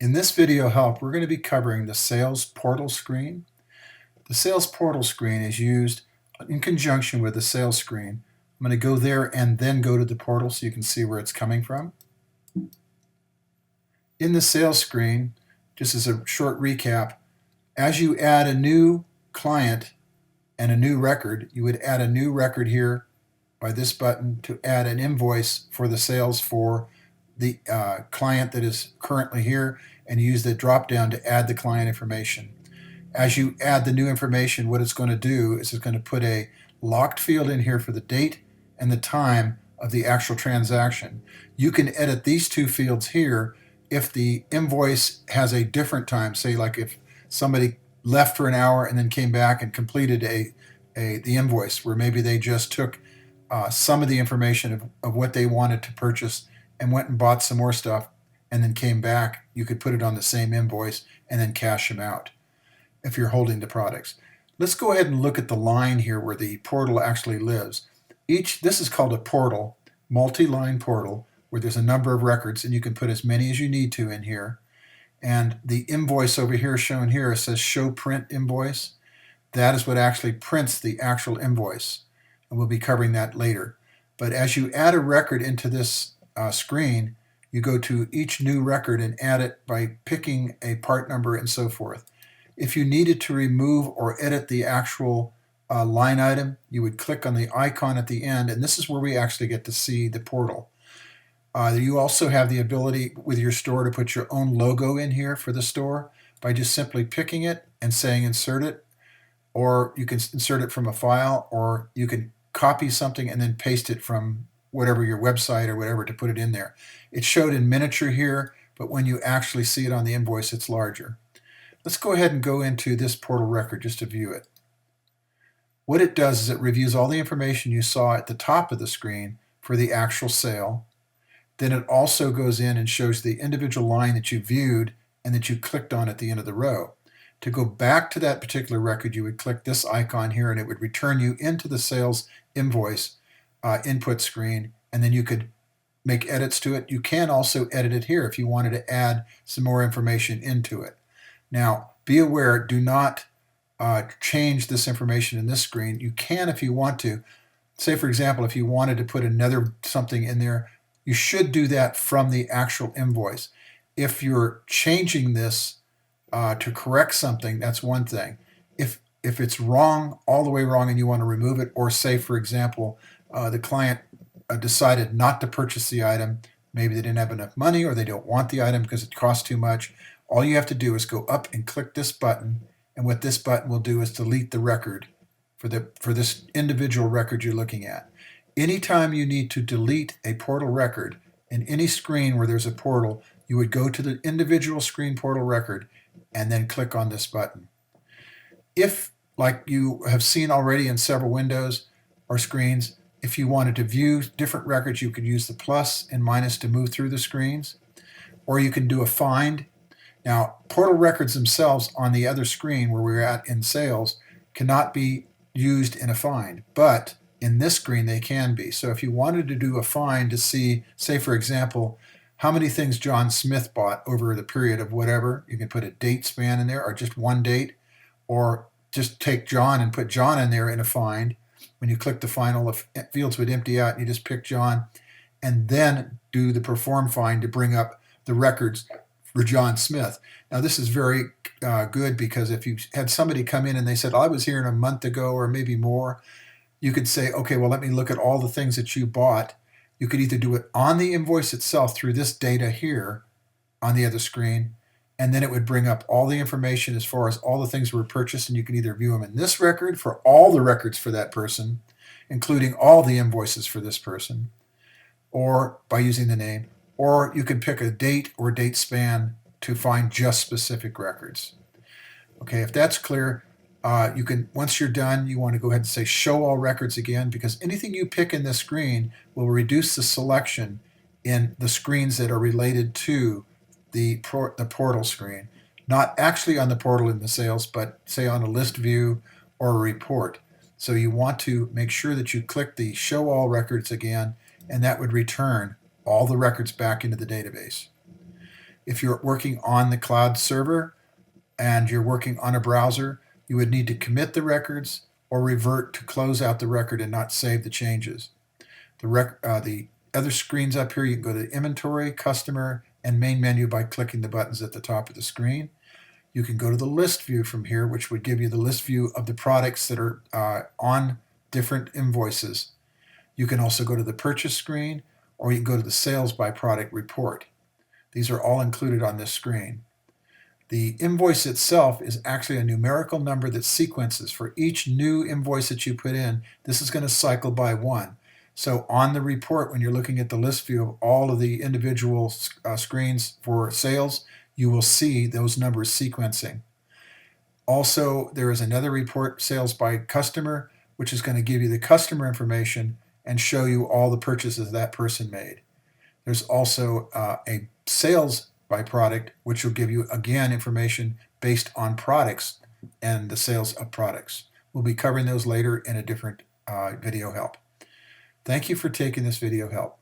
In this video help, we're going to be covering the sales portal screen. The sales portal screen is used in conjunction with the sales screen. I'm going to go there and then go to the portal so you can see where it's coming from. In the sales screen, just as a short recap, as you add a new client and a new record, you would add a new record here by this button to add an invoice for the sales for the client that is currently here, and use the drop down to add the client information. As you add the new information, what it's going to do is it's going to put a locked field in here for the date and the time of the actual transaction. You can edit these two fields here if the invoice has a different time, say like if somebody left for an hour and then came back and completed the invoice, where maybe they just took some of the information of what they wanted to purchase and went and bought some more stuff and then came back, you could put it on the same invoice and then cash them out if you're holding the products. Let's go ahead and look at the line here where the portal actually lives. This is called a portal, multi-line portal, where there's a number of records and you can put as many as you need to in here. And the invoice over here shown here says show print invoice. That is what actually prints the actual invoice. And we'll be covering that later. But as you add a record into this screen, you go to each new record and add it by picking a part number and so forth. If you needed to remove or edit the actual line item, you would click on the icon at the end, and this is where we actually get to see the portal. You also have the ability with your store to put your own logo in here for the store by just simply picking it and saying insert it, or you can insert it from a file, or you can copy something and then paste it from whatever your website or whatever to put it in there. It's showed in miniature here, but when you actually see it on the invoice, it's larger. Let's go ahead and go into this portal record just to view it. What it does is it reviews all the information you saw at the top of the screen for the actual sale. Then it also goes in and shows the individual line that you viewed and that you clicked on at the end of the row. To go back to that particular record, you would click this icon here and it would return you into the sales invoice input screen, and then you could make edits to it. You can also edit it here if you wanted to add some more information into it. Now, be aware, do not change this information in this screen. You can if you want to. Say, for example, if you wanted to put another something in there, you should do that from the actual invoice. If you're changing this to correct something, that's one thing. If it's wrong, all the way wrong, and you want to remove it, or say, for example, the client decided not to purchase the item, maybe they didn't have enough money or they don't want the item because it costs too much, all you have to do is go up and click this button, and what this button will do is delete the record for this individual record you're looking at. Anytime you need to delete a portal record in any screen where there's a portal, you would go to the individual screen portal record and then click on this button. If, like you have seen already in several windows or screens, if you wanted to view different records, you could use the plus and minus to move through the screens, or you can do a find. Now, portal records themselves on the other screen where we're at in sales cannot be used in a find, but in this screen they can be. So if you wanted to do a find to see, say for example, how many things John Smith bought over the period of whatever, you can put a date span in there, or just one date, or just take John and put John in there in a find. When you click the find, all the fields would empty out, and you just pick John, and then do the perform find to bring up the records for John Smith. Now this is very good, because if you had somebody come in and they said, I was here a month ago or maybe more, you could say, okay, well, let me look at all the things that you bought. You could either do it on the invoice itself through this data here on the other screen, and then it would bring up all the information as far as all the things that were purchased, and you can either view them in this record for all the records for that person, including all the invoices for this person, or by using the name, or you can pick a date or date span to find just specific records. Okay, if that's clear, you can, once you're done, you want to go ahead and say show all records again, because anything you pick in this screen will reduce the selection in the screens that are related to the portal screen. Not actually on the portal in the sales, but say on a list view or a report. So you want to make sure that you click the show all records again, and that would return all the records back into the database. If you're working on the cloud server and you're working on a browser, you would need to commit the records or revert to close out the record and not save the changes. The other screens up here, you can go to Inventory, Customer, and Main Menu by clicking the buttons at the top of the screen. You can go to the list view from here, which would give you the list view of the products that are on different invoices. You can also go to the purchase screen, or you can go to the sales by product report. These are all included on this screen. The invoice itself is actually a numerical number that sequences. For each new invoice that you put in, this is going to cycle by one. So on the report, when you're looking at the list view of all of the individual screens for sales, you will see those numbers sequencing. Also, there is another report, Sales by Customer, which is going to give you the customer information and show you all the purchases that person made. There's also a Sales by Product, which will give you, again, information based on products and the sales of products. We'll be covering those later in a different video help. Thank you for taking this video help.